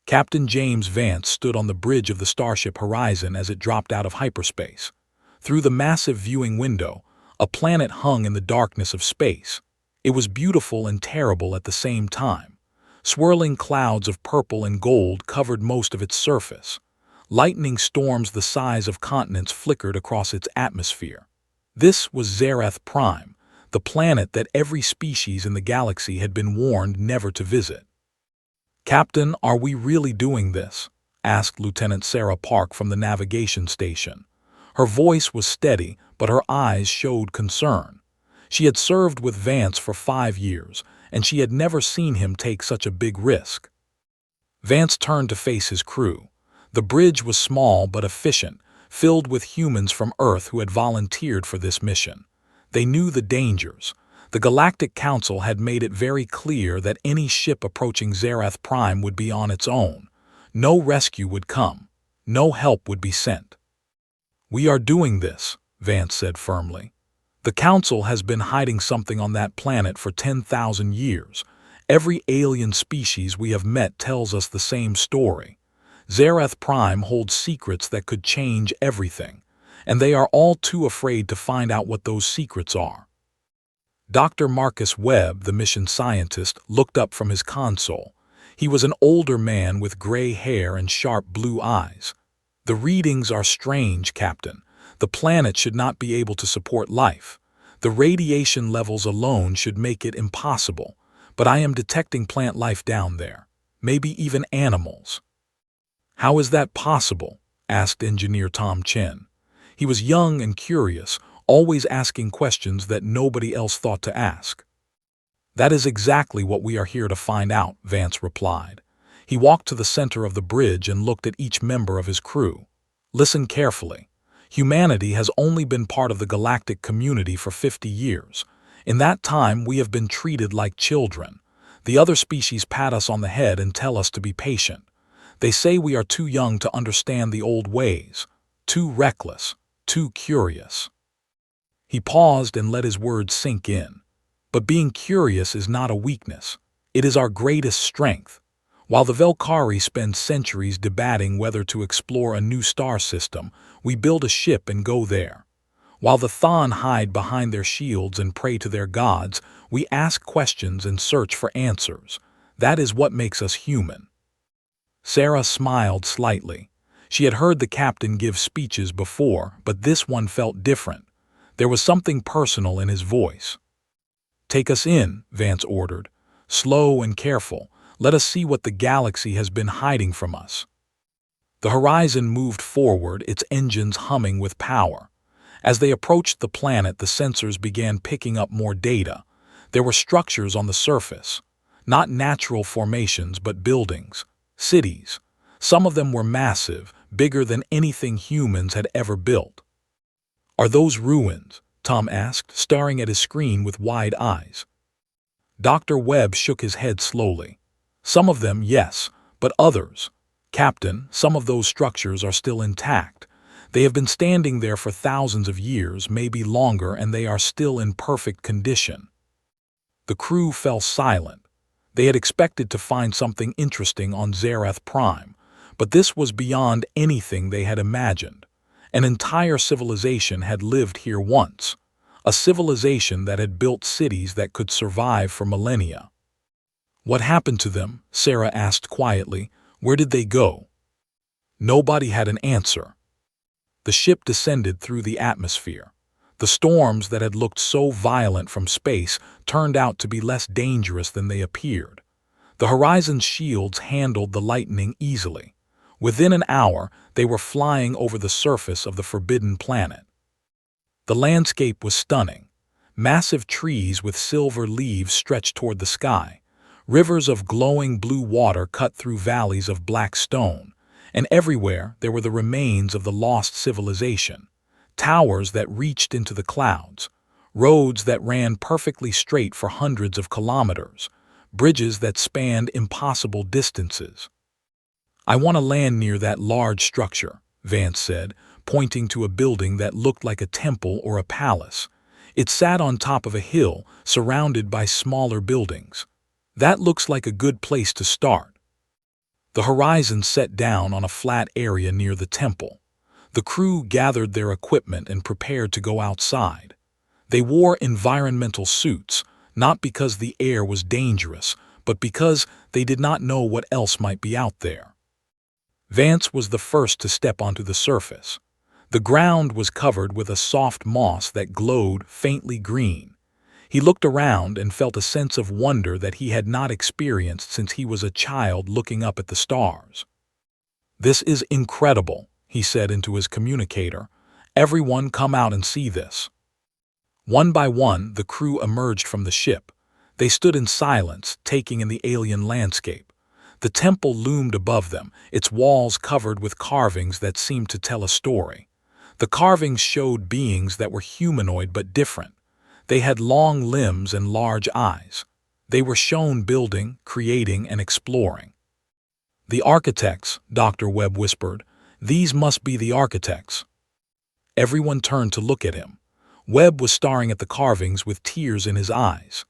Captain James Vance stood on the bridge of the starship Horizon as it dropped out of hyperspace. Through the massive viewing window, a planet hung in the darkness of space. It was beautiful and terrible at the same time. Swirling clouds of purple and gold covered most of its surface. Lightning storms the size of continents flickered across its atmosphere. This was Zareth Prime, the planet that every species in the galaxy had been warned never to visit. "Captain, are we really doing this?" asked Lieutenant Sarah Park from the navigation station. Her voice was steady, but her eyes showed concern. She had served with Vance for 5 years, and she had never seen him take such a big risk. Vance turned to face his crew. The bridge was small but efficient, filled with humans from Earth who had volunteered for this mission. They knew the dangers. The Galactic Council had made it very clear that any ship approaching Zareth Prime would be on its own. No rescue would come. No help would be sent. "We are doing this," Vance said firmly. "The Council has been hiding something on that planet for 10,000 years. Every alien species we have met tells us the same story. Zareth Prime holds secrets that could change everything, and they are all too afraid to find out what those secrets are." Dr. Marcus Webb, the mission scientist, looked up from his console. He was an older man with gray hair and sharp blue eyes. "The readings are strange, Captain. The planet should not be able to support life. The radiation levels alone should make it impossible, but I am detecting plant life down there, maybe even animals." "How is that possible?" asked Engineer Tom Chen. He was young and curious, always asking questions that nobody else thought to ask. "That is exactly what we are here to find out," Vance replied. He walked to the center of the bridge and looked at each member of his crew. "Listen carefully. Humanity has only been part of the galactic community for 50 years. In that time, we have been treated like children. The other species pat us on the head and tell us to be patient. They say we are too young to understand the old ways, too reckless, too curious." He paused and let his words sink in. "But being curious is not a weakness. It is our greatest strength. While the Velkari spend centuries debating whether to explore a new star system, we build a ship and go there. While the Thon hide behind their shields and pray to their gods, we ask questions and search for answers. That is what makes us human." Sarah smiled slightly. She had heard the captain give speeches before, but this one felt different. There was something personal in his voice. "Take us in," Vance ordered. "Slow and careful. Let us see what the galaxy has been hiding from us." The Horizon moved forward, its engines humming with power. As they approached the planet, the sensors began picking up more data. There were structures on the surface. Not natural formations, but buildings, cities. Some of them were massive, bigger than anything humans had ever built. "Are those ruins?" Tom asked, staring at his screen with wide eyes. Dr. Webb shook his head slowly. "Some of them, yes, but others. Captain, some of those structures are still intact. They have been standing there for thousands of years, maybe longer, and they are still in perfect condition." The crew fell silent. They had expected to find something interesting on Zareth Prime, but this was beyond anything they had imagined. An entire civilization had lived here once, a civilization that had built cities that could survive for millennia. "What happened to them?" Sarah asked quietly. "Where did they go?" Nobody had an answer. The ship descended through the atmosphere. The storms that had looked so violent from space turned out to be less dangerous than they appeared. The Horizon's shields handled the lightning easily. Within an hour, they were flying over the surface of the forbidden planet. The landscape was stunning. Massive trees with silver leaves stretched toward the sky. Rivers of glowing blue water cut through valleys of black stone. And everywhere there were the remains of the lost civilization. Towers that reached into the clouds. Roads that ran perfectly straight for hundreds of kilometers. Bridges that spanned impossible distances. "I want to land near that large structure," Vance said, pointing to a building that looked like a temple or a palace. It sat on top of a hill, surrounded by smaller buildings. "That looks like a good place to start." The horizon set down on a flat area near the temple. The crew gathered their equipment and prepared to go outside. They wore environmental suits, not because the air was dangerous, but because they did not know what else might be out there. Vance was the first to step onto the surface. The ground was covered with a soft moss that glowed faintly green. He looked around and felt a sense of wonder that he had not experienced since he was a child looking up at the stars. "This is incredible," he said into his communicator. "Everyone come out and see this." One by one, the crew emerged from the ship. They stood in silence, taking in the alien landscape. The temple loomed above them, its walls covered with carvings that seemed to tell a story. The carvings showed beings that were humanoid but different. They had long limbs and large eyes. They were shown building, creating, and exploring. "The architects," Dr. Webb whispered. "These must be the architects." Everyone turned to look at him. Webb was staring at the carvings with tears in his eyes.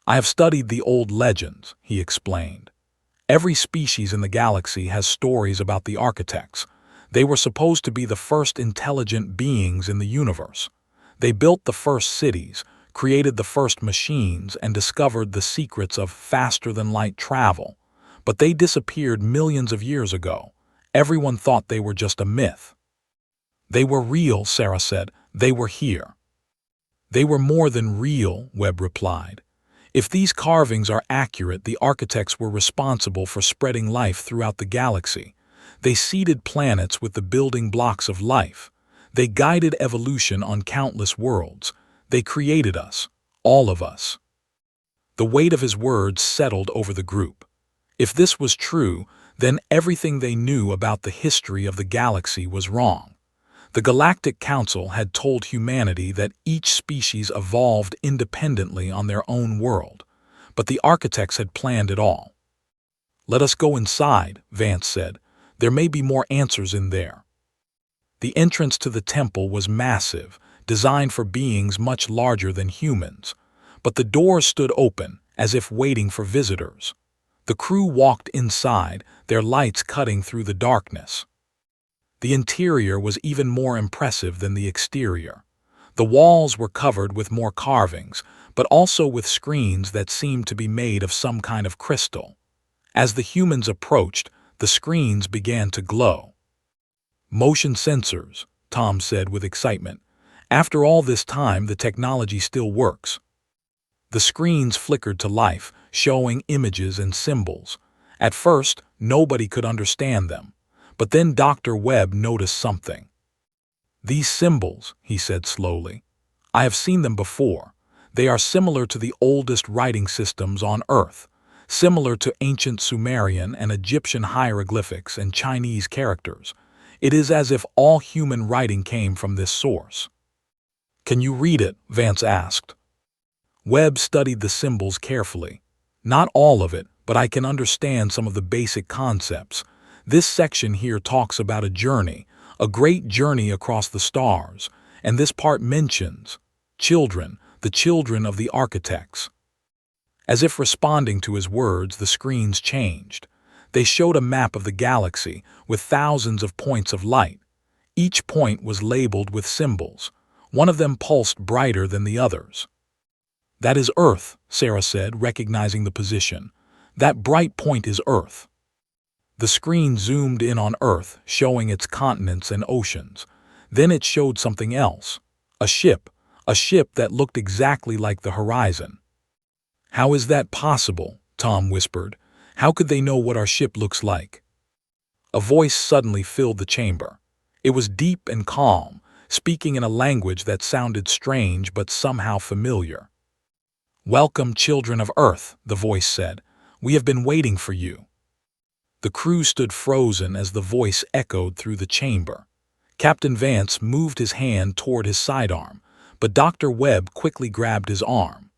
"I have studied the old legends," he explained. "Every species in the galaxy has stories about the architects. They were supposed to be the first intelligent beings in the universe. They built the first cities, created the first machines, and discovered the secrets of faster-than-light travel. But they disappeared millions of years ago. Everyone thought they were just a myth." "They were real," Sarah said. "They were here." "They were more than real," Webb replied. "If these carvings are accurate, the architects were responsible for spreading life throughout the galaxy. They seeded planets with the building blocks of life. They guided evolution on countless worlds. They created us, all of us." The weight of his words settled over the group. If this was true, then everything they knew about the history of the galaxy was wrong. The Galactic Council had told humanity that each species evolved independently on their own world, but the architects had planned it all. "Let us go inside," Vance said. "There may be more answers in there." The entrance to the temple was massive, designed for beings much larger than humans, but the doors stood open, as if waiting for visitors. The crew walked inside, their lights cutting through the darkness. The interior was even more impressive than the exterior. The walls were covered with more carvings, but also with screens that seemed to be made of some kind of crystal. As the humans approached, the screens began to glow. "Motion sensors," Tom said with excitement. "After all this time, the technology still works." The screens flickered to life, showing images and symbols. At first, nobody could understand them, but then Dr. Webb noticed something. "These symbols," he said slowly, "I have seen them before. They are similar to the oldest writing systems on Earth, similar to ancient Sumerian and Egyptian hieroglyphics and Chinese characters. It is as if all human writing came from this source." "Can you read it?" Vance asked. Webb studied the symbols carefully. "Not all of it, but I can understand some of the basic concepts. This section here talks about a journey, a great journey across the stars, and this part mentions children, the children of the architects." As if responding to his words, the screens changed. They showed a map of the galaxy with thousands of points of light. Each point was labeled with symbols. One of them pulsed brighter than the others. "That is Earth," Sarah said, recognizing the position. "That bright point is Earth." The screen zoomed in on Earth, showing its continents and oceans. Then it showed something else. A ship that looked exactly like the horizon. "How is that possible?" Tom whispered. "How could they know what our ship looks like?" A voice suddenly filled the chamber. It was deep and calm, speaking in a language that sounded strange but somehow familiar. "Welcome, children of Earth," the voice said. "We have been waiting for you." The crew stood frozen as the voice echoed through the chamber. Captain Vance moved his hand toward his sidearm, but Dr. Webb quickly grabbed his arm.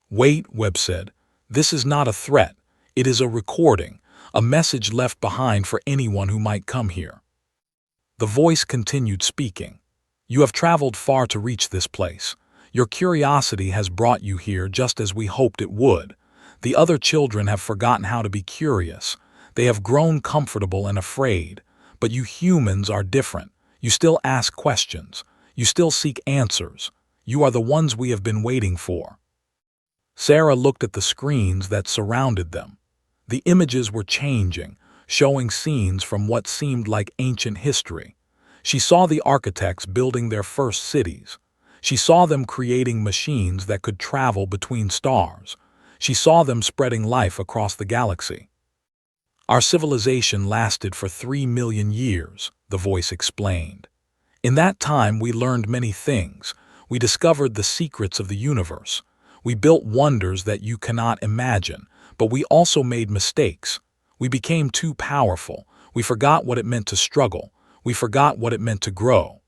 "Wait," Webb said. "This is not a threat. It is a recording, a message left behind for anyone who might come here." The voice continued speaking. "You have traveled far to reach this place. Your curiosity has brought you here just as we hoped it would. The other children have forgotten how to be curious. They have grown comfortable and afraid. But you humans are different. You still ask questions. You still seek answers. You are the ones we have been waiting for." Sarah looked at the screens that surrounded them. The images were changing, showing scenes from what seemed like ancient history. She saw the architects building their first cities. She saw them creating machines that could travel between stars. She saw them spreading life across the galaxy. "Our civilization lasted for 3 million years," the voice explained. "In that time we learned many things. We discovered the secrets of the universe. We built wonders that you cannot imagine, but we also made mistakes. We became too powerful. We forgot what it meant to struggle. We forgot what it meant to grow."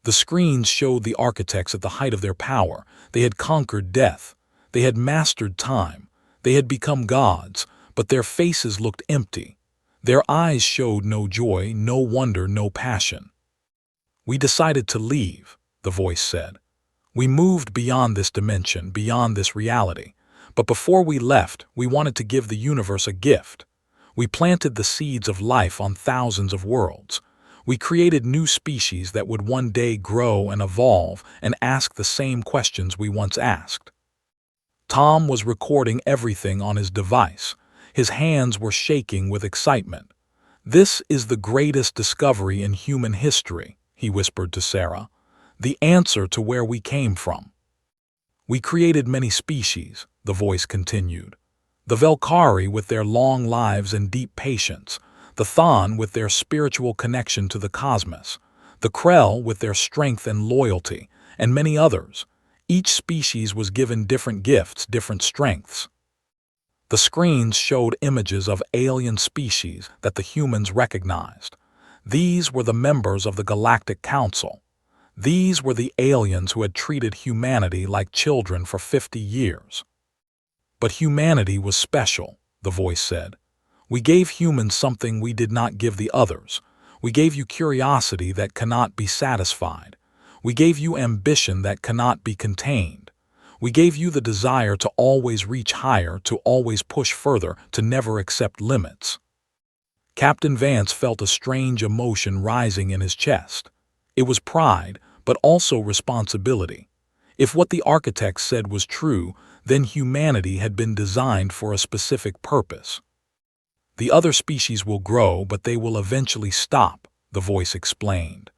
The screens showed the architects at the height of their power. They had conquered death. They had mastered time. They had become gods, but their faces looked empty. Their eyes showed no joy, no wonder, no passion. "We decided to leave," the voice said. "We moved beyond this dimension, beyond this reality. But before we left, we wanted to give the universe a gift. We planted the seeds of life on thousands of worlds. We created new species that would one day grow and evolve and ask the same questions we once asked." Tom was recording everything on his device. His hands were shaking with excitement. "This is the greatest discovery in human history," he whispered to Sarah. "The answer to where we came from." "We created many species," the voice continued. "The Velkari with their long lives and deep patience, the Thon with their spiritual connection to the cosmos, the Krell with their strength and loyalty, and many others. Each species was given different gifts, different strengths." The screens showed images of alien species that the humans recognized. These were the members of the Galactic Council. These were the aliens who had treated humanity like children for 50 years. "But humanity was special," the voice said. "We gave humans something we did not give the others. We gave you curiosity that cannot be satisfied. We gave you ambition that cannot be contained. We gave you the desire to always reach higher, to always push further, to never accept limits." Captain Vance felt a strange emotion rising in his chest. It was pride, but also responsibility. If what the architects said was true, then humanity had been designed for a specific purpose. "The other species will grow, but they will eventually stop," the voice explained.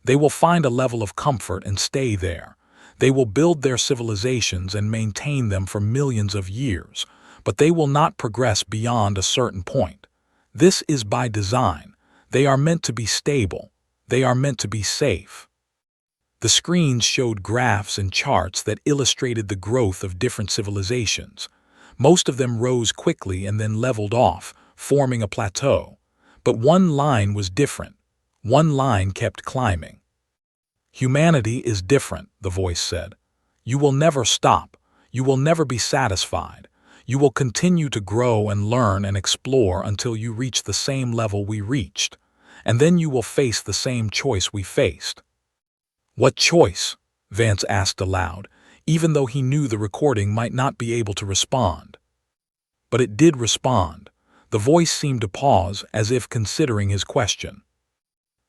"They will find a level of comfort and stay there. They will build their civilizations and maintain them for millions of years, but they will not progress beyond a certain point. This is by design. They are meant to be stable. They are meant to be safe." The screens showed graphs and charts that illustrated the growth of different civilizations. Most of them rose quickly and then leveled off, forming a plateau. But one line was different. One line kept climbing. "Humanity is different," the voice said. "You will never stop. You will never be satisfied. You will continue to grow and learn and explore until you reach the same level we reached. And then you will face the same choice we faced." "What choice?" Vance asked aloud, even though he knew the recording might not be able to respond. But it did respond. The voice seemed to pause, as if considering his question.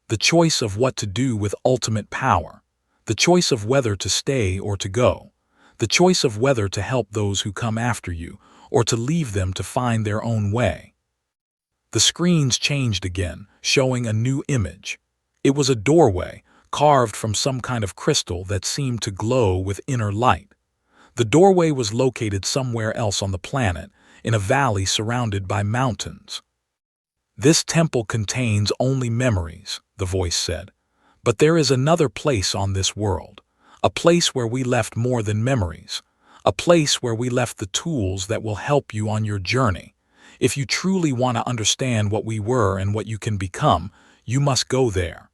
"The choice of what to do with ultimate power. The choice of whether to stay or to go. The choice of whether to help those who come after you, or to leave them to find their own way." The screens changed again, showing a new image. It was a doorway, carved from some kind of crystal that seemed to glow with inner light. The doorway was located somewhere else on the planet, in a valley surrounded by mountains. "This temple contains only memories," the voice said. "But there is another place on this world, a place where we left more than memories, a place where we left the tools that will help you on your journey. If you truly want to understand what we were and what you can become, you must go there."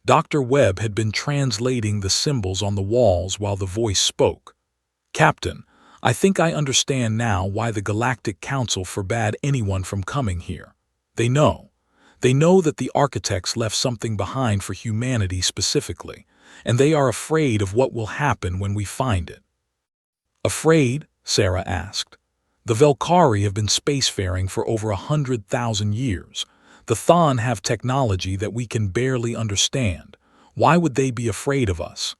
Dr. Webb had been translating the symbols on the walls while the voice spoke. "Captain, I think I understand now why the Galactic Council forbade anyone from coming here. They know. They know that the architects left something behind for humanity specifically, and they are afraid of what will happen when we find it." "Afraid?" Sarah asked. The Velkari have been spacefaring for over 100,000 years. The Thon have technology that we can barely understand. Why would they be afraid of us?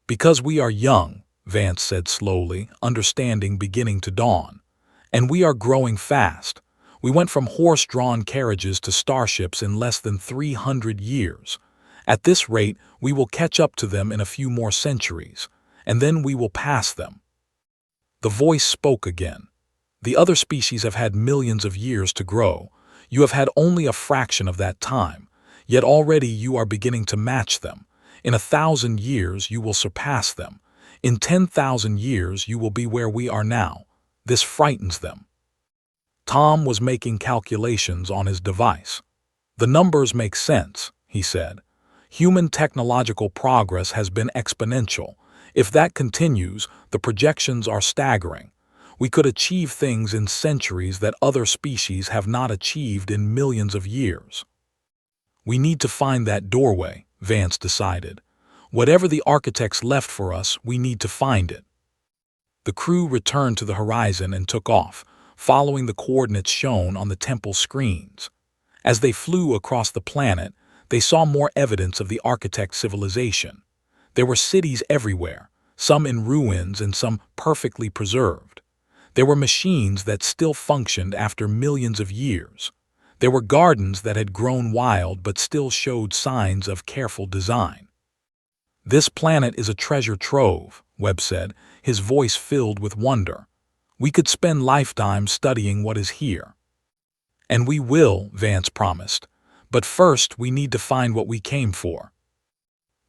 Because we are young, Vance said slowly, understanding beginning to dawn. And we are growing fast. We went from horse-drawn carriages to starships in less than 300 years. At this rate, we will catch up to them in a few more centuries, and then we will pass them. The voice spoke again. The other species have had millions of years to grow. You have had only a fraction of that time, yet already you are beginning to match them. In 1,000 years, you will surpass them. In 10,000 years, you will be where we are now. This frightens them. Tom was making calculations on his device. The numbers make sense, he said. Human technological progress has been exponential. If that continues, the projections are staggering. We could achieve things in centuries that other species have not achieved in millions of years. We need to find that doorway, Vance decided. Whatever the architects left for us, we need to find it. The crew returned to the horizon and took off, following the coordinates shown on the temple screens. As they flew across the planet, they saw more evidence of the architect's civilization. There were cities everywhere, some in ruins and some perfectly preserved. There were machines that still functioned after millions of years. There were gardens that had grown wild but still showed signs of careful design. This planet is a treasure trove, Webb said, his voice filled with wonder. We could spend lifetimes studying what is here. And we will, Vance promised. But first we need to find what we came for.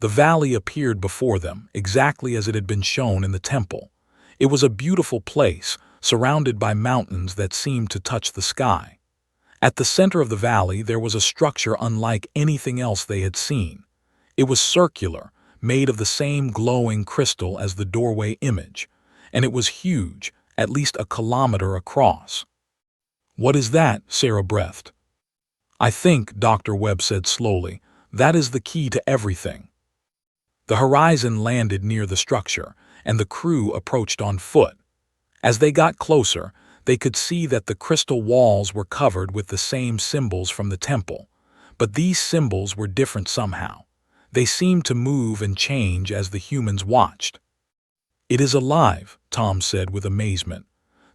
The valley appeared before them, exactly as it had been shown in the temple. It was a beautiful place, surrounded by mountains that seemed to touch the sky. At the center of the valley there was a structure unlike anything else they had seen. It was circular, made of the same glowing crystal as the doorway image, and it was huge, at least a kilometer across. "What is that?" Sarah breathed. "I think," Dr. Webb said slowly, "that is the key to everything." The horizon landed near the structure, and the crew approached on foot. As they got closer, they could see that the crystal walls were covered with the same symbols from the temple, but these symbols were different somehow. They seemed to move and change as the humans watched. "It is alive," Tom said with amazement.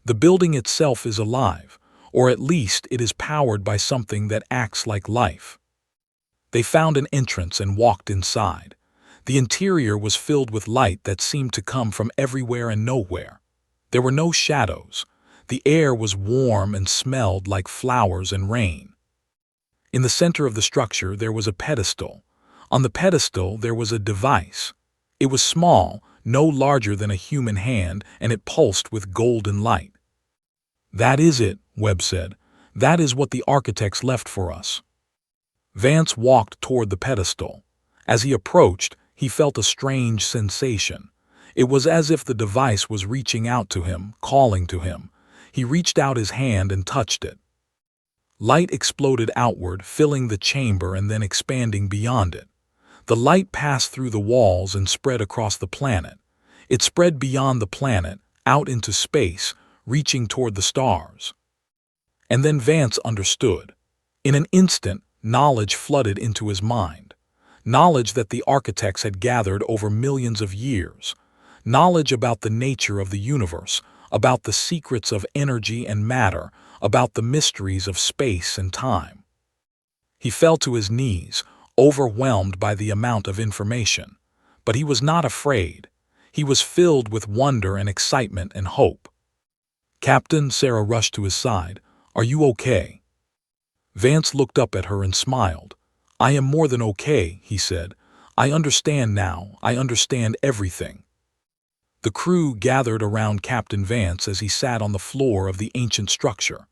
"The building itself is alive, or at least it is powered by something that acts like life." They found an entrance and walked inside. The interior was filled with light that seemed to come from everywhere and nowhere. There were no shadows. The air was warm and smelled like flowers and rain. In the center of the structure there was a pedestal. On the pedestal there was a device. It was small, no larger than a human hand, and it pulsed with golden light. "That is it," Webb said. "That is what the architects left for us." Vance walked toward the pedestal. As he approached, he felt a strange sensation. It was as if the device was reaching out to him, calling to him. He reached out his hand and touched it. Light exploded outward, filling the chamber and then expanding beyond it. The light passed through the walls and spread across the planet. It spread beyond the planet, out into space, reaching toward the stars. And then Vance understood. In an instant, knowledge flooded into his mind. Knowledge that the architects had gathered over millions of years. Knowledge about the nature of the universe, about the secrets of energy and matter, about the mysteries of space and time. He fell to his knees, overwhelmed by the amount of information. But he was not afraid. He was filled with wonder and excitement and hope. "Captain," Sarah rushed to his side, "are you okay?" Vance looked up at her and smiled. "I am more than okay," he said. "I understand now. I understand everything." The crew gathered around Captain Vance as he sat on the floor of the ancient structure.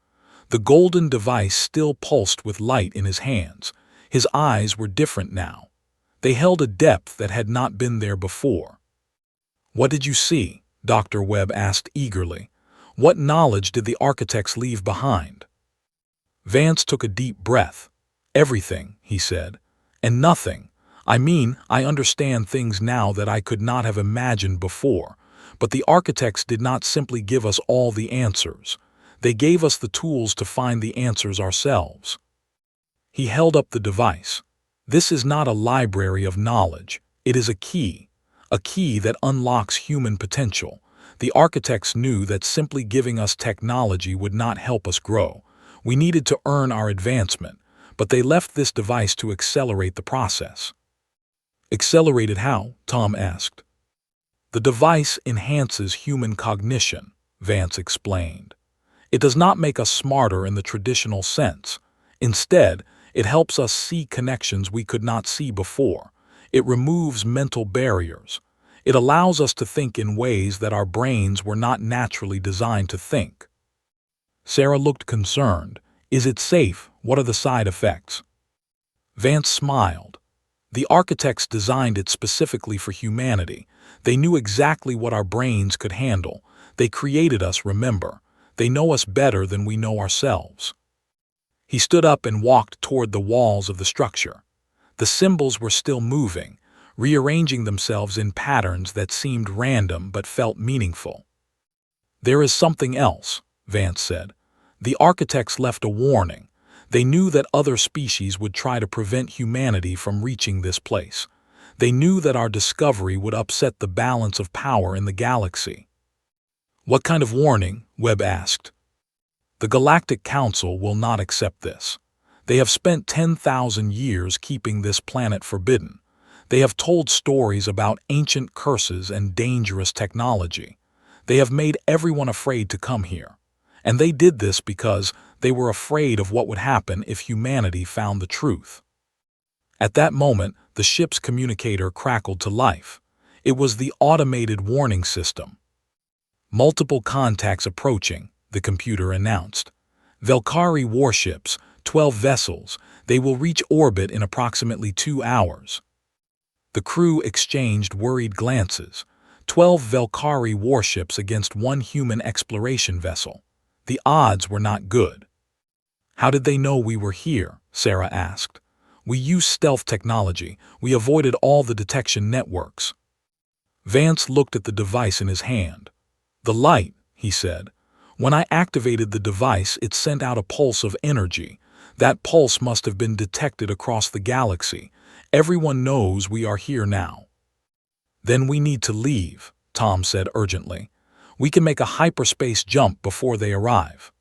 The golden device still pulsed with light in his hands. His eyes were different now. They held a depth that had not been there before. "What did you see?" Dr. Webb asked eagerly. "What knowledge did the architects leave behind?" Vance took a deep breath. "Everything," he said. "And nothing. I mean, I understand things now that I could not have imagined before. But the architects did not simply give us all the answers. They gave us the tools to find the answers ourselves. He held up the device. This is not a library of knowledge. It is a key that unlocks human potential. The architects knew that simply giving us technology would not help us grow. We needed to earn our advancement, but they left this device to accelerate the process. Accelerated how? Tom asked. The device enhances human cognition, Vance explained. It does not make us smarter in the traditional sense. Instead, it helps us see connections we could not see before. It removes mental barriers. It allows us to think in ways that our brains were not naturally designed to think. Sarah looked concerned. Is it safe? What are the side effects? Vance smiled. The architects designed it specifically for humanity. They knew exactly what our brains could handle. They created us, remember. They know us better than we know ourselves. He stood up and walked toward the walls of the structure. The symbols were still moving, rearranging themselves in patterns that seemed random but felt meaningful. There is something else, Vance said. The architects left a warning. They knew that other species would try to prevent humanity from reaching this place. They knew that our discovery would upset the balance of power in the galaxy. What kind of warning? Webb asked. The Galactic Council will not accept this. They have spent 10,000 years keeping this planet forbidden. They have told stories about ancient curses and dangerous technology. They have made everyone afraid to come here. And they did this because they were afraid of what would happen if humanity found the truth. At that moment, the ship's communicator crackled to life. It was the automated warning system. Multiple contacts approaching, the computer announced. Valkyrie warships, 12 vessels. They will reach orbit in approximately 2 hours. The crew exchanged worried glances. 12 Valkyrie warships against one human exploration vessel. The odds were not good. How did they know we were here? Sarah asked. We used stealth technology. We avoided all the detection networks. Vance looked at the device in his hand. The light, he said. When I activated the device, it sent out a pulse of energy. That pulse must have been detected across the galaxy. Everyone knows we are here now. Then we need to leave, Tom said urgently. We can make a hyperspace jump before they arrive.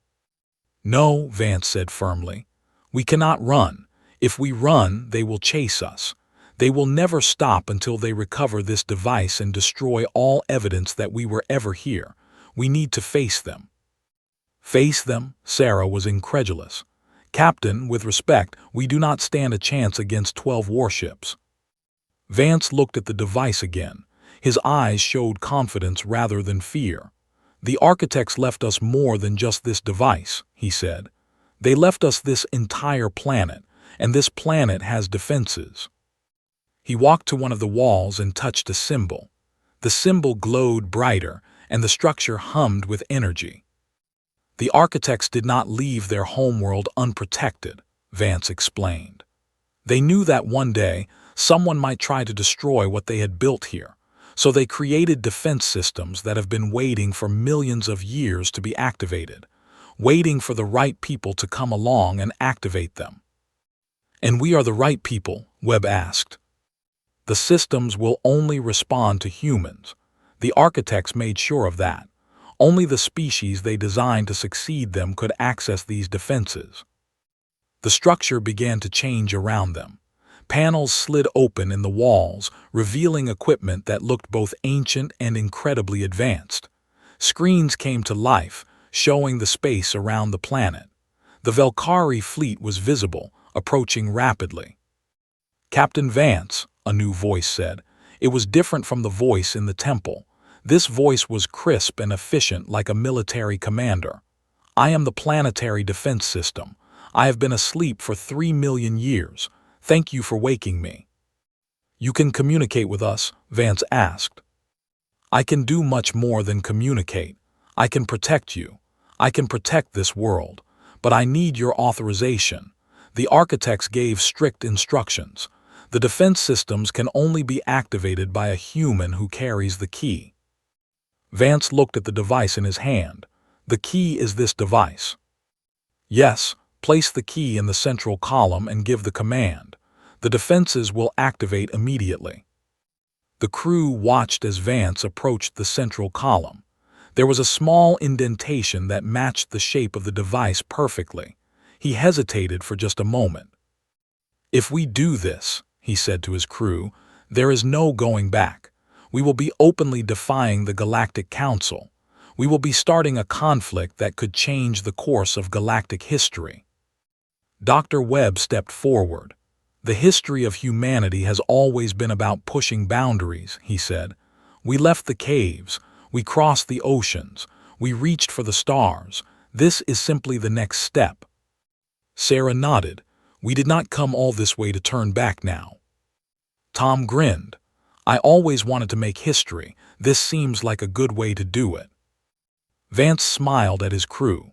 No, Vance said firmly. We cannot run. If we run, they will chase us. They will never stop until they recover this device and destroy all evidence that we were ever here. We need to face them. Face them? Sarah was incredulous. Captain, with respect, we do not stand a chance against 12 warships. Vance looked at the device again. His eyes showed confidence rather than fear. The architects left us more than just this device, he said. They left us this entire planet, and this planet has defenses. He walked to one of the walls and touched a symbol. The symbol glowed brighter, and the structure hummed with energy. The architects did not leave their homeworld unprotected, Vance explained. They knew that one day someone might try to destroy what they had built here, so they created defense systems that have been waiting for millions of years to be activated, waiting for the right people to come along and activate them. And we are the right people, Webb asked. The systems will only respond to humans. The architects made sure of that. Only the species they designed to succeed them could access these defenses. The structure began to change around them. Panels slid open in the walls, revealing equipment that looked both ancient and incredibly advanced. Screens came to life, showing the space around the planet. The Valkyrie fleet was visible, approaching rapidly. Captain Vance, a new voice said. It was different from the voice in the temple. This voice was crisp and efficient like a military commander. I am the planetary defense system. I have been asleep for 3 million years. Thank you for waking me. You can communicate with us, Vance asked. I can do much more than communicate. I can protect you. I can protect this world. But I need your authorization. The architects gave strict instructions. The defense systems can only be activated by a human who carries the key. Vance looked at the device in his hand. The key is this device. Yes, place the key in the central column and give the command. The defenses will activate immediately. The crew watched as Vance approached the central column. There was a small indentation that matched the shape of the device perfectly. He hesitated for just a moment. "If we do this," he said to his crew, "there is no going back. We will be openly defying the Galactic Council. We will be starting a conflict that could change the course of galactic history." Dr. Webb stepped forward. "The history of humanity has always been about pushing boundaries," he said. "We left the caves. We crossed the oceans. We reached for the stars. This is simply the next step." Sarah nodded. "We did not come all this way to turn back now." Tom grinned. "I always wanted to make history. This seems like a good way to do it." Vance smiled at his crew.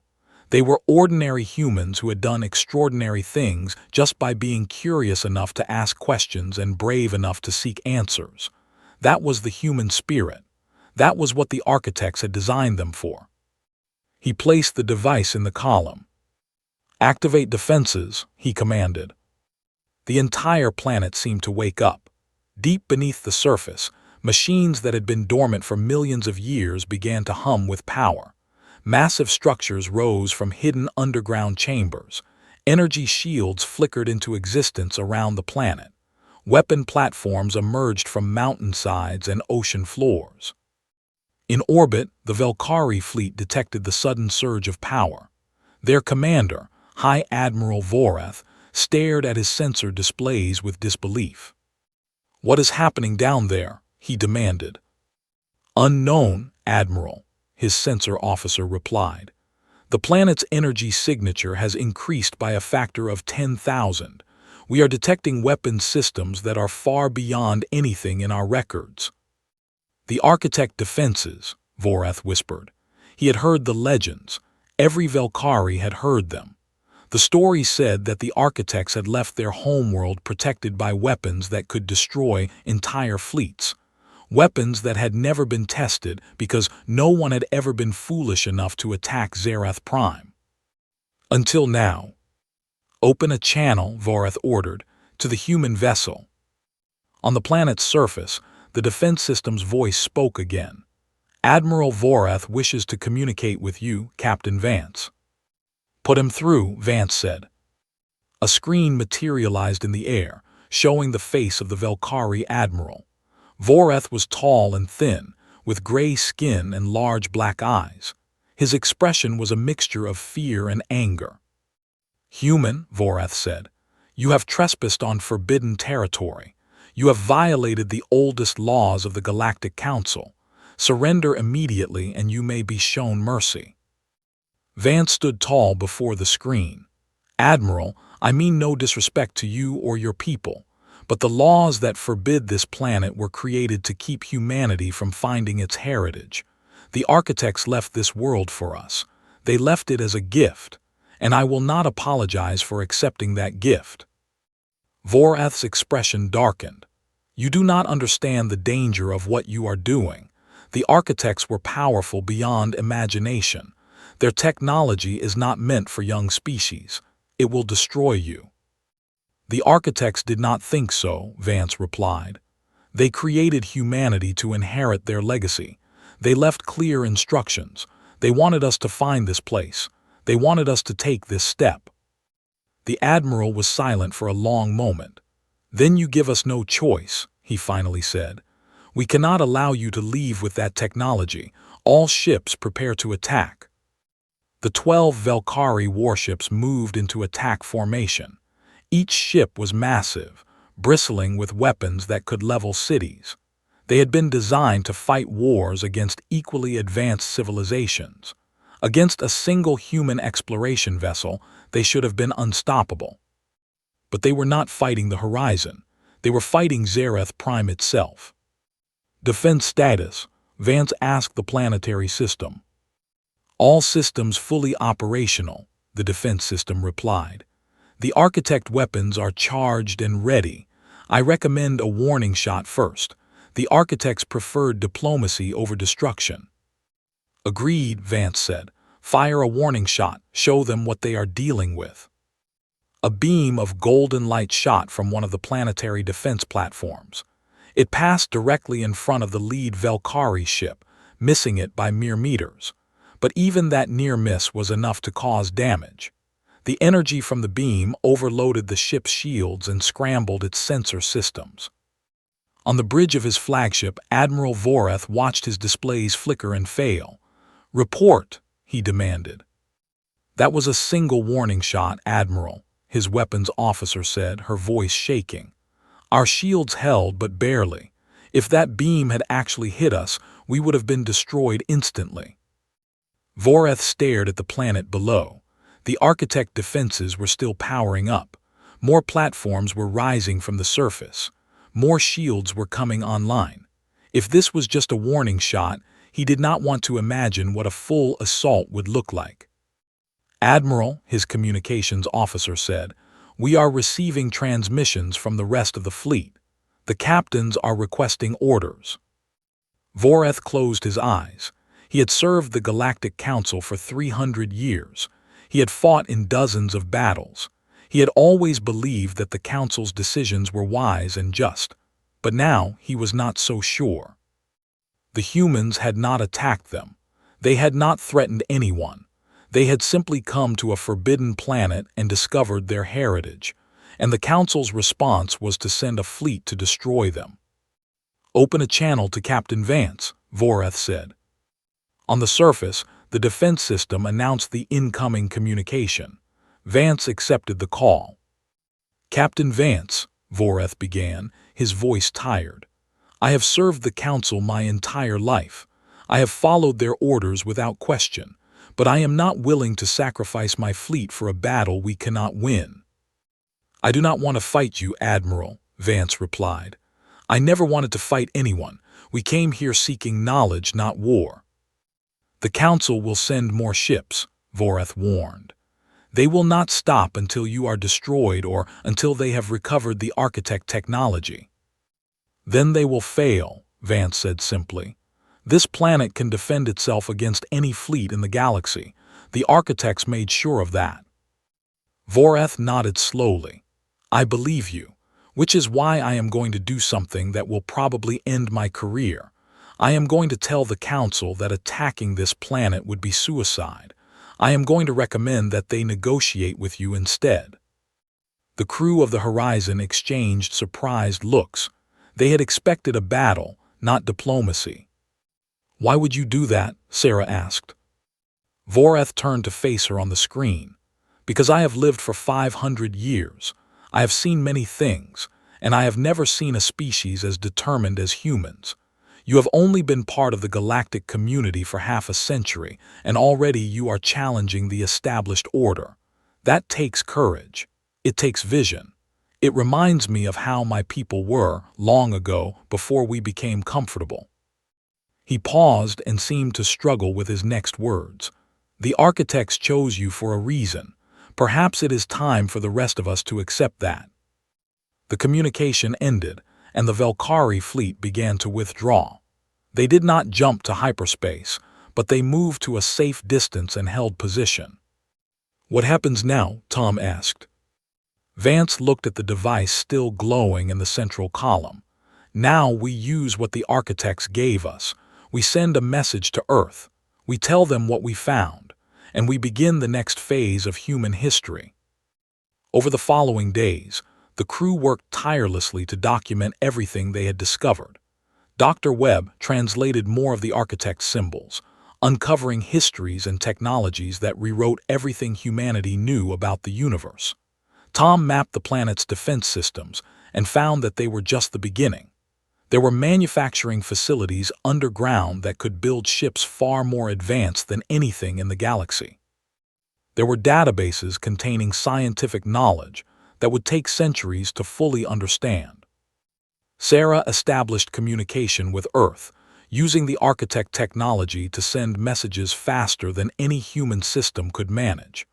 They were ordinary humans who had done extraordinary things just by being curious enough to ask questions and brave enough to seek answers. That was the human spirit. That was what the architects had designed them for. He placed the device in the column. "Activate defenses," he commanded. The entire planet seemed to wake up. Deep beneath the surface, machines that had been dormant for millions of years began to hum with power. Massive structures rose from hidden underground chambers. Energy shields flickered into existence around the planet. Weapon platforms emerged from mountainsides and ocean floors. In orbit, the Velkari fleet detected the sudden surge of power. Their commander, High Admiral Vorath, stared at his sensor displays with disbelief. "What is happening down there?" he demanded. "Unknown, Admiral," his sensor officer replied. "The planet's energy signature has increased by a factor of 10,000. We are detecting weapons systems that are far beyond anything in our records." "The architect defenses," Vorath whispered. He had heard the legends. Every Velkari had heard them. The story said that the architects had left their homeworld protected by weapons that could destroy entire fleets. Weapons that had never been tested because no one had ever been foolish enough to attack Zerath Prime. Until now. "Open a channel," Vorath ordered, "to the human vessel." On the planet's surface, the defense system's voice spoke again. "Admiral Vorath wishes to communicate with you, Captain Vance." "Put him through," Vance said. A screen materialized in the air, showing the face of the Velkari Admiral. Vorath was tall and thin, with gray skin and large black eyes. His expression was a mixture of fear and anger. "Human," Vorath said, "you have trespassed on forbidden territory. You have violated the oldest laws of the Galactic Council. Surrender immediately and you may be shown mercy." Vance stood tall before the screen. "Admiral, I mean no disrespect to you or your people, but the laws that forbid this planet were created to keep humanity from finding its heritage. The architects left this world for us. They left it as a gift, and I will not apologize for accepting that gift." Vorath's expression darkened. "You do not understand the danger of what you are doing. The architects were powerful beyond imagination. Their technology is not meant for young species. It will destroy you." "The architects did not think so," Vance replied. "They created humanity to inherit their legacy. They left clear instructions. They wanted us to find this place. They wanted us to take this step." The Admiral was silent for a long moment. "Then you give us no choice," he finally said. "We cannot allow you to leave with that technology. All ships prepare to attack." The 12 Velkari warships moved into attack formation. Each ship was massive, bristling with weapons that could level cities. They had been designed to fight wars against equally advanced civilizations. Against a single human exploration vessel, they should have been unstoppable. But they were not fighting the horizon. They were fighting Zerath Prime itself. "Defense status," Vance asked the planetary system. "All systems fully operational," the defense system replied. "The architect weapons are charged and ready. I recommend a warning shot first. The architects preferred diplomacy over destruction." Agreed, Vance said. Fire a warning shot, show them what they are dealing with. A beam of golden light shot from one of the planetary defense platforms. It passed directly in front of the lead Valkyrie ship, missing it by mere meters. But even that near miss was enough to cause damage. The energy from the beam overloaded the ship's shields and scrambled its sensor systems. On the bridge of his flagship, Admiral Voreth watched his displays flicker and fail. "Report," he demanded. "That was a single warning shot, Admiral," his weapons officer said, her voice shaking. "Our shields held, but barely. If that beam had actually hit us, we would have been destroyed instantly." Voreth stared at the planet below. The Architect defenses were still powering up. More platforms were rising from the surface. More shields were coming online. If this was just a warning shot, he did not want to imagine what a full assault would look like. "Admiral," his communications officer said, "we are receiving transmissions from the rest of the fleet. The captains are requesting orders." Voreth closed his eyes. He had served the Galactic Council for 300 years. He had fought in dozens of battles. He had always believed that the Council's decisions were wise and just. But now he was not so sure. The humans had not attacked them. They had not threatened anyone. They had simply come to a forbidden planet and discovered their heritage, and the Council's response was to send a fleet to destroy them. "Open a channel to Captain Vance," Voreth said. On the surface, the defense system announced the incoming communication. Vance accepted the call. "Captain Vance," Voreth began, his voice tired. "I have served the Council my entire life. I have followed their orders without question, but I am not willing to sacrifice my fleet for a battle we cannot win." "I do not want to fight you, Admiral," Vance replied. "I never wanted to fight anyone. We came here seeking knowledge, not war." "The Council will send more ships," Voreth warned. "They will not stop until you are destroyed or until they have recovered the Architect technology." "Then they will fail," Vance said simply. "This planet can defend itself against any fleet in the galaxy. The Architects made sure of that." Voreth nodded slowly. "I believe you, which is why I am going to do something that will probably end my career. I am going to tell the Council that attacking this planet would be suicide. I am going to recommend that they negotiate with you instead." The crew of the Horizon exchanged surprised looks. They had expected a battle, not diplomacy. "Why would you do that?" Sarah asked. Voreth turned to face her on the screen. "Because I have lived for 500 years. I have seen many things, and I have never seen a species as determined as humans. You have only been part of the galactic community for half a century, and already you are challenging the established order. That takes courage. It takes vision. It reminds me of how my people were, long ago, before we became comfortable." He paused and seemed to struggle with his next words. "The Architects chose you for a reason. Perhaps it is time for the rest of us to accept that." The communication ended, and the Valkyrie fleet began to withdraw. They did not jump to hyperspace, but they moved to a safe distance and held position. "What happens now?" Tom asked. Vance looked at the device still glowing in the central column. "Now we use what the Architects gave us. We send a message to Earth. We tell them what we found, and we begin the next phase of human history." Over the following days, the crew worked tirelessly to document everything they had discovered. Dr. Webb translated more of the Architect's symbols, uncovering histories and technologies that rewrote everything humanity knew about the universe. Tom mapped the planet's defense systems and found that they were just the beginning. There were manufacturing facilities underground that could build ships far more advanced than anything in the galaxy. There were databases containing scientific knowledge that would take centuries to fully understand. Sarah established communication with Earth, using the Architect technology to send messages faster than any human system could manage.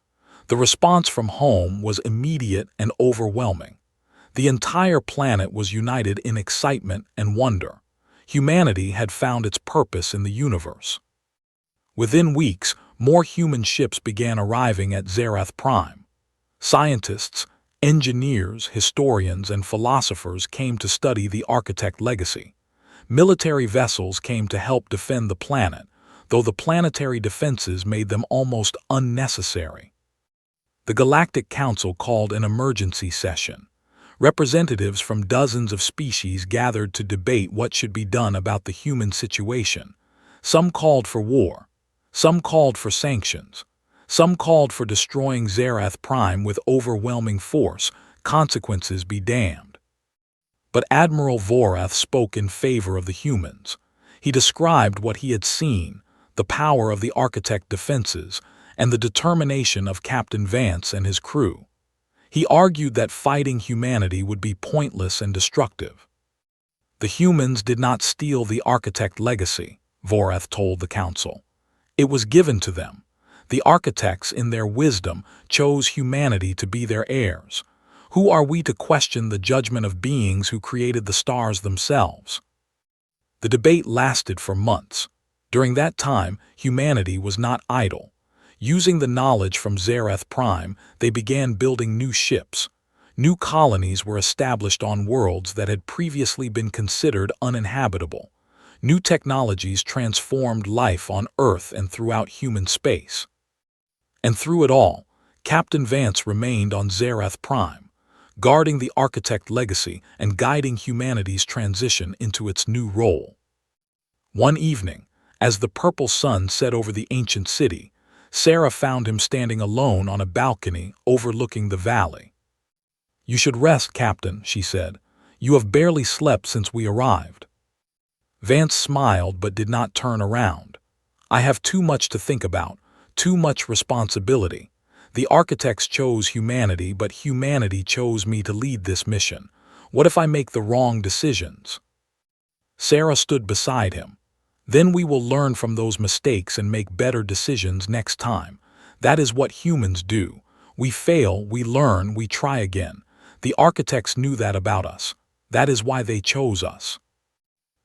The response from home was immediate and overwhelming. The entire planet was united in excitement and wonder. Humanity had found its purpose in the universe. Within weeks, more human ships began arriving at Zerath Prime. Scientists, engineers, historians, and philosophers came to study the architect legacy. Military vessels came to help defend the planet, though the planetary defenses made them almost unnecessary. The Galactic Council called an emergency session. Representatives from dozens of species gathered to debate what should be done about the human situation. Some called for war. Some called for sanctions. Some called for destroying Zerath Prime with overwhelming force, consequences be damned. But Admiral Vorath spoke in favor of the humans. He described what he had seen, the power of the architect defenses, and the determination of Captain Vance and his crew. He argued that fighting humanity would be pointless and destructive. The humans did not steal the architect legacy, Vorath told the council. It was given to them. The architects, in their wisdom, chose humanity to be their heirs. Who are we to question the judgment of beings who created the stars themselves? The debate lasted for months. During that time, humanity was not idle. Using the knowledge from Zerath Prime, they began building new ships. New colonies were established on worlds that had previously been considered uninhabitable. New technologies transformed life on Earth and throughout human space. And through it all, Captain Vance remained on Zerath Prime, guarding the architect legacy and guiding humanity's transition into its new role. One evening, as the purple sun set over the ancient city, Sarah found him standing alone on a balcony overlooking the valley. "You should rest, Captain," she said. "You have barely slept since we arrived." Vance smiled but did not turn around. "I have too much to think about, too much responsibility. The architects chose humanity, but humanity chose me to lead this mission. What if I make the wrong decisions?" Sarah stood beside him. "Then we will learn from those mistakes and make better decisions next time. That is what humans do. We fail, we learn, we try again. The architects knew that about us. That is why they chose us."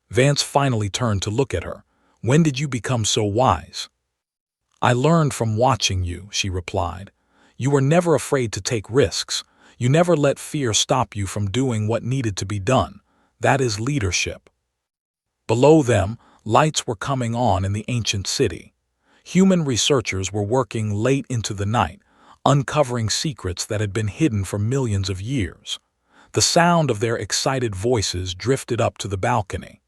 Vance finally turned to look at her. "When did you become so wise?" "I learned from watching you," she replied. "You were never afraid to take risks. You never let fear stop you from doing what needed to be done. That is leadership." Below them, lights were coming on in the ancient city. Human researchers were working late into the night, uncovering secrets that had been hidden for millions of years. The sound of their excited voices drifted up to the balcony.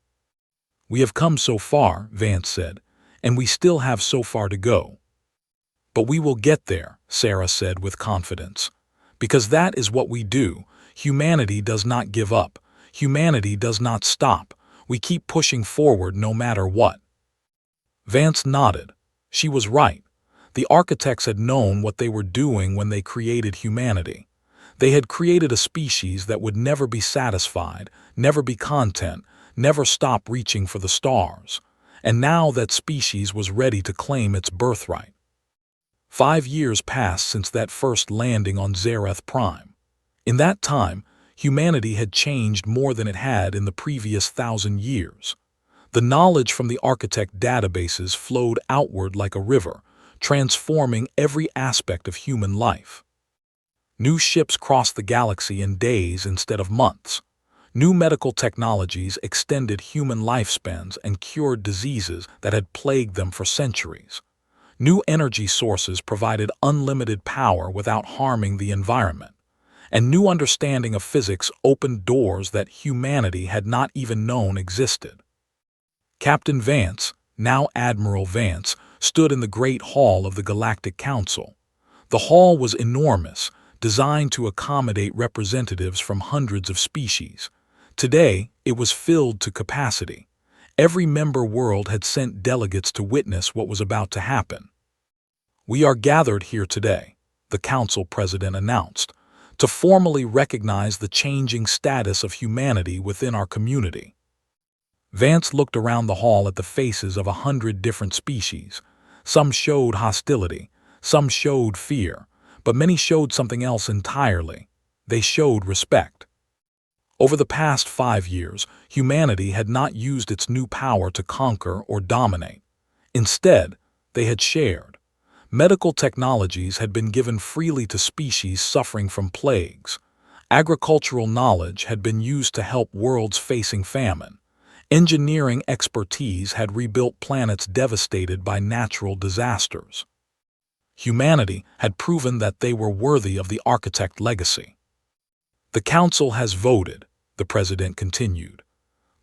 "We have come so far," Vance said, "and we still have so far to go." "But we will get there," Sarah said with confidence. "Because that is what we do. Humanity does not give up. Humanity does not stop. We keep pushing forward no matter what." Vance nodded. She was right. The architects had known what they were doing when they created humanity. They had created a species that would never be satisfied, never be content, never stop reaching for the stars. And now that species was ready to claim its birthright. 5 years passed since that first landing on Zerath Prime. In that time, humanity had changed more than it had in the previous 1,000 years. The knowledge from the architect databases flowed outward like a river, transforming every aspect of human life. New ships crossed the galaxy in days instead of months. New medical technologies extended human lifespans and cured diseases that had plagued them for centuries. New energy sources provided unlimited power without harming the environment. And new understanding of physics opened doors that humanity had not even known existed. Captain Vance, now Admiral Vance, stood in the Great Hall of the Galactic Council. The hall was enormous, designed to accommodate representatives from hundreds of species. Today, it was filled to capacity. Every member world had sent delegates to witness what was about to happen. "We are gathered here today," the Council President announced, "to formally recognize the changing status of humanity within our community." Vance looked around the hall at the faces of 100 different species. Some showed hostility, some showed fear, but many showed something else entirely. They showed respect. Over the past 5 years, humanity had not used its new power to conquer or dominate. Instead, they had shared. Medical technologies had been given freely to species suffering from plagues. Agricultural knowledge had been used to help worlds facing famine. Engineering expertise had rebuilt planets devastated by natural disasters. Humanity had proven that they were worthy of the architect legacy. The Council has voted, the President continued.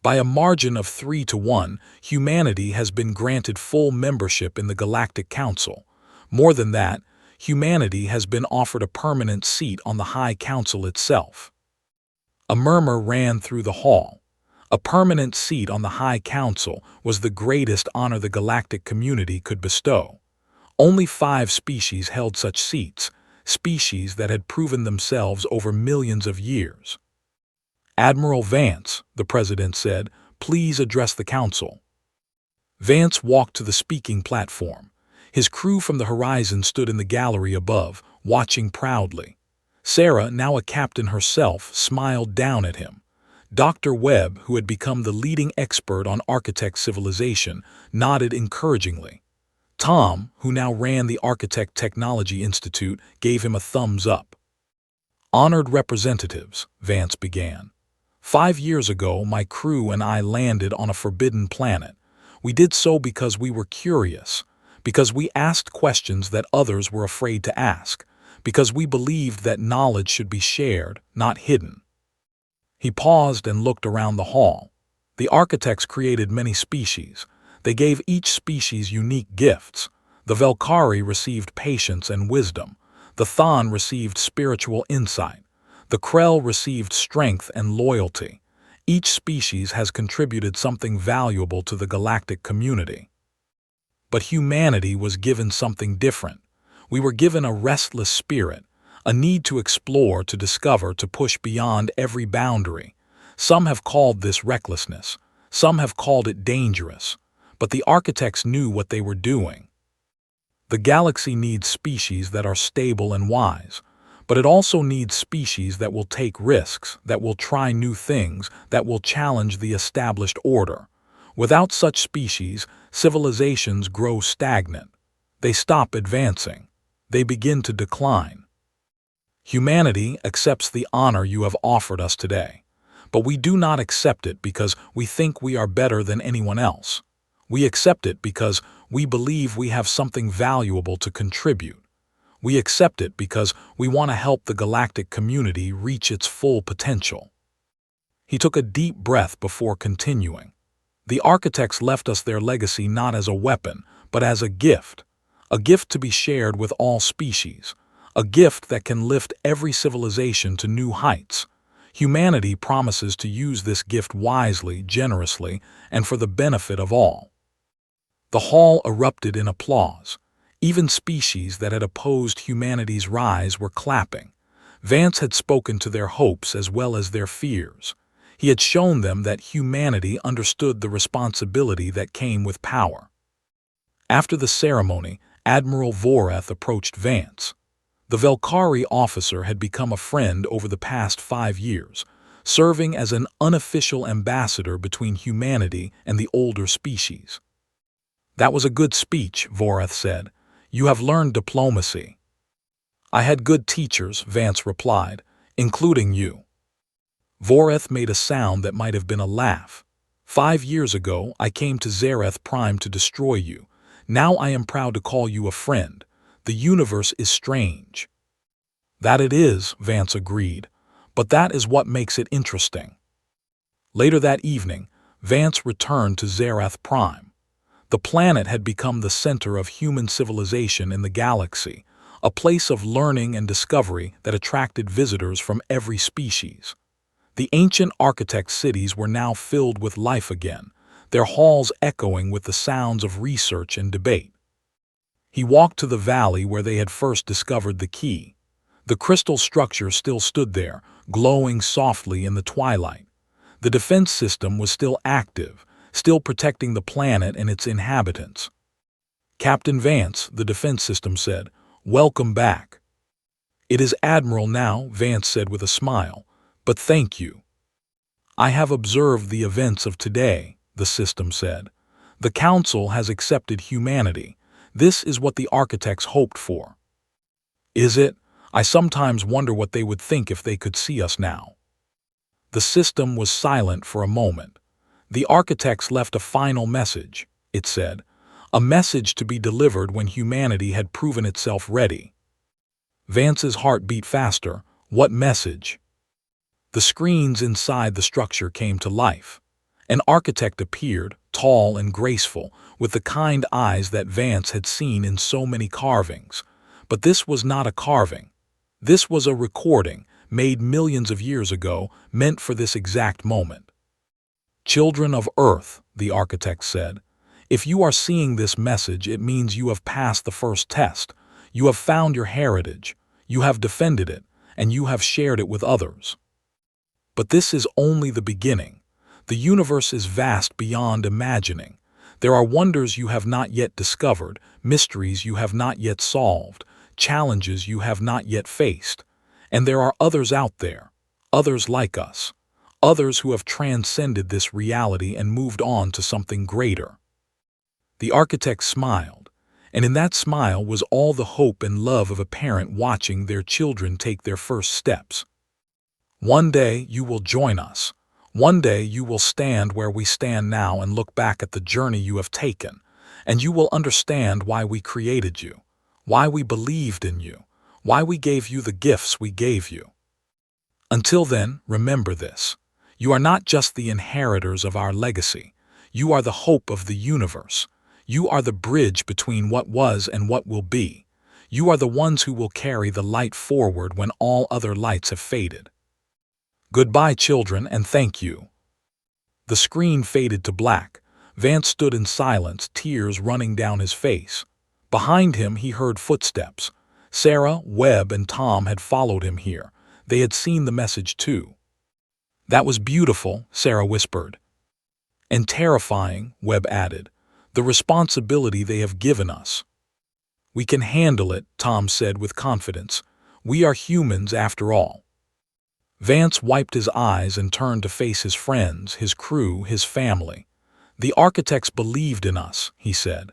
By a margin of 3-1, humanity has been granted full membership in the Galactic Council. More than that, humanity has been offered a permanent seat on the High Council itself. A murmur ran through the hall. A permanent seat on the High Council was the greatest honor the galactic community could bestow. Only 5 species held such seats, species that had proven themselves over millions of years. Admiral Vance, the President said, please address the Council. Vance walked to the speaking platform. His crew from the horizon stood in the gallery above, watching proudly. Sarah, now a captain herself, smiled down at him. Dr. Webb, who had become the leading expert on architect civilization, nodded encouragingly. Tom, who now ran the Architect Technology Institute, gave him a thumbs up. Honored representatives, Vance began. 5 years ago, my crew and I landed on a forbidden planet. We did so because we were curious, because we asked questions that others were afraid to ask, because we believed that knowledge should be shared, not hidden. He paused and looked around the hall. The architects created many species. They gave each species unique gifts. The Velkari received patience and wisdom. The Thon received spiritual insight. The Krell received strength and loyalty. Each species has contributed something valuable to the galactic community. But humanity was given something different. We were given a restless spirit, a need to explore, to discover, to push beyond every boundary. Some have called this recklessness. Some have called it dangerous. But the architects knew what they were doing. The galaxy needs species that are stable and wise, but it also needs species that will take risks, that will try new things, that will challenge the established order. Without such species, civilizations grow stagnant. They stop advancing. They begin to decline. Humanity accepts the honor you have offered us today, but we do not accept it because we think we are better than anyone else. We accept it because we believe we have something valuable to contribute. We accept it because we want to help the galactic community reach its full potential. He took a deep breath before continuing. The architects left us their legacy not as a weapon, but as a gift to be shared with all species, a gift that can lift every civilization to new heights. Humanity promises to use this gift wisely, generously, and for the benefit of all. The hall erupted in applause. Even species that had opposed humanity's rise were clapping. Vance had spoken to their hopes as well as their fears. He had shown them that humanity understood the responsibility that came with power. After the ceremony, Admiral Voreth approached Vance. The Velkari officer had become a friend over the past 5 years, serving as an unofficial ambassador between humanity and the older species. That was a good speech, Voreth said. You have learned diplomacy. I had good teachers, Vance replied, including you. Voreth made a sound that might have been a laugh. 5 years ago, I came to Zareth Prime to destroy you. Now I am proud to call you a friend. The universe is strange. That it is, Vance agreed, but that is what makes it interesting. Later that evening, Vance returned to Zareth Prime. The planet had become the center of human civilization in the galaxy, a place of learning and discovery that attracted visitors from every species. The ancient architect cities were now filled with life again, their halls echoing with the sounds of research and debate. He walked to the valley where they had first discovered the key. The crystal structure still stood there, glowing softly in the twilight. The defense system was still active, still protecting the planet and its inhabitants. Captain Vance, the defense system said, welcome back. It is Admiral now, Vance said with a smile, but thank you. I have observed the events of today, the system said. The Council has accepted humanity. This is what the architects hoped for. Is it? I sometimes wonder what they would think if they could see us now. The system was silent for a moment. The architects left a final message, it said, a message to be delivered when humanity had proven itself ready. Vance's heart beat faster. What message? The screens inside the structure came to life. An architect appeared, tall and graceful, with the kind eyes that Vance had seen in so many carvings. But this was not a carving. This was a recording, made millions of years ago, meant for this exact moment. Children of Earth, the architect said, if you are seeing this message, it means you have passed the first test. You have found your heritage, you have defended it, and you have shared it with others. But this is only the beginning. The universe is vast beyond imagining. There are wonders you have not yet discovered, mysteries you have not yet solved, challenges you have not yet faced. And there are others out there, others like us, others who have transcended this reality and moved on to something greater. The architect smiled, and in that smile was all the hope and love of a parent watching their children take their first steps. One day you will join us. One day you will stand where we stand now and look back at the journey you have taken, and you will understand why we created you, why we believed in you, why we gave you the gifts we gave you. Until then, remember this. You are not just the inheritors of our legacy. You are the hope of the universe. You are the bridge between what was and what will be. You are the ones who will carry the light forward when all other lights have faded. Goodbye, children, and thank you. The screen faded to black. Vance stood in silence, tears running down his face. Behind him, he heard footsteps. Sarah, Webb, and Tom had followed him here. They had seen the message too. That was beautiful, Sarah whispered. And terrifying, Webb added. The responsibility they have given us. We can handle it, Tom said with confidence. We are humans after all. Vance wiped his eyes and turned to face his friends, his crew, his family. The architects believed in us, he said.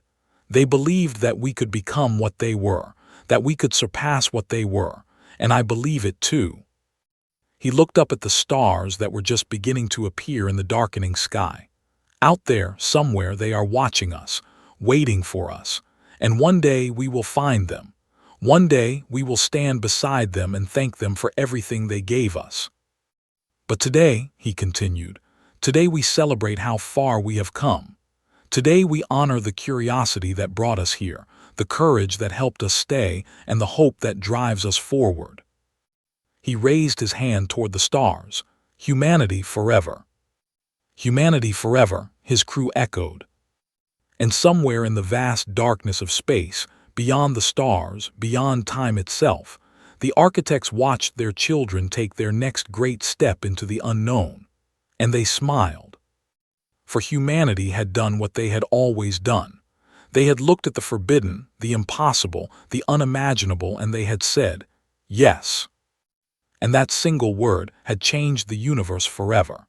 They believed that we could become what they were, that we could surpass what they were, and I believe it too. He looked up at the stars that were just beginning to appear in the darkening sky. Out there, somewhere, they are watching us, waiting for us, and one day we will find them. One day we will stand beside them and thank them for everything they gave us. But today, he continued, today we celebrate how far we have come. Today we honor the curiosity that brought us here, the courage that helped us stay, and the hope that drives us forward. He raised his hand toward the stars. Humanity forever. Humanity forever, his crew echoed. And somewhere in the vast darkness of space, beyond the stars, beyond time itself, the architects watched their children take their next great step into the unknown. And they smiled. For humanity had done what they had always done. They had looked at the forbidden, the impossible, the unimaginable, and they had said, yes. And that single word had changed the universe forever.